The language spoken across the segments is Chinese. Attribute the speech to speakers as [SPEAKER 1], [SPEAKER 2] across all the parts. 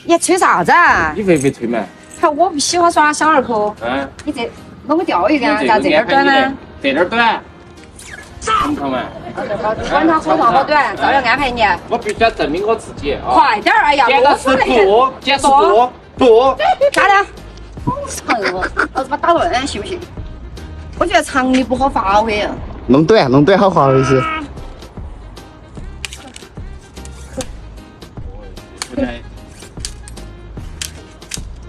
[SPEAKER 1] 你吹啥子啊？
[SPEAKER 2] 你会不会吹嘛？
[SPEAKER 1] 还我不喜欢耍小儿科。
[SPEAKER 2] 嗯。
[SPEAKER 1] 你这弄个钓鱼竿，
[SPEAKER 2] 这
[SPEAKER 1] 咋这点短呢？
[SPEAKER 2] 这点短。很长嘛。
[SPEAKER 1] 管它好长好短，照样安排你。
[SPEAKER 2] 我必须要证明我自己啊！
[SPEAKER 1] 快点儿！哎呀，
[SPEAKER 2] 剪刀石布，剪石布，布。
[SPEAKER 1] 咋的？好长哦！老子把打断，行不行？我觉得长的不好发挥啊。
[SPEAKER 3] 弄短好发挥些。
[SPEAKER 2] 哎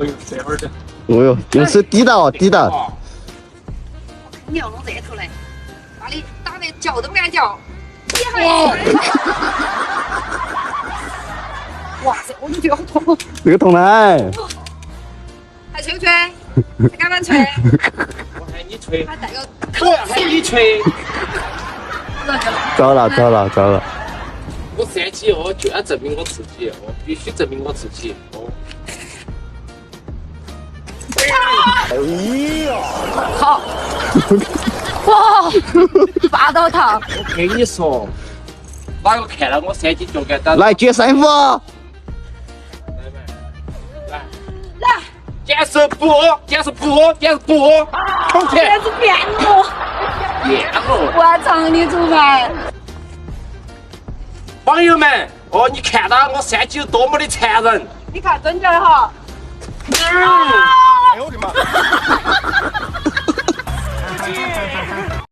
[SPEAKER 2] 呦，这会儿的。
[SPEAKER 3] 哦哟，用手抵到。
[SPEAKER 1] 你要弄这头来，把你打得叫都不敢叫。哇塞，我就觉得好痛。
[SPEAKER 3] 这个痛来。
[SPEAKER 1] 还吹不吹？还敢不敢吹？
[SPEAKER 2] 我喊你吹。
[SPEAKER 1] 还带个。
[SPEAKER 2] 我要喊你吹。
[SPEAKER 3] 糟了。
[SPEAKER 2] 我3级哦，就要证明我自己哦，必须证明我自己哦。
[SPEAKER 3] 哎呀！
[SPEAKER 1] 好。哇！拔到他！
[SPEAKER 2] 我跟你说，哪个看到我3级脚杆打？
[SPEAKER 3] 来接三副。
[SPEAKER 1] 来。
[SPEAKER 2] 剪石布，空气。
[SPEAKER 1] 这是变了。我长的怎么办？
[SPEAKER 2] 网友们，哦，你看到我3级有多么的残忍？
[SPEAKER 1] 你看准点哈。
[SPEAKER 2] 哎呦我的妈！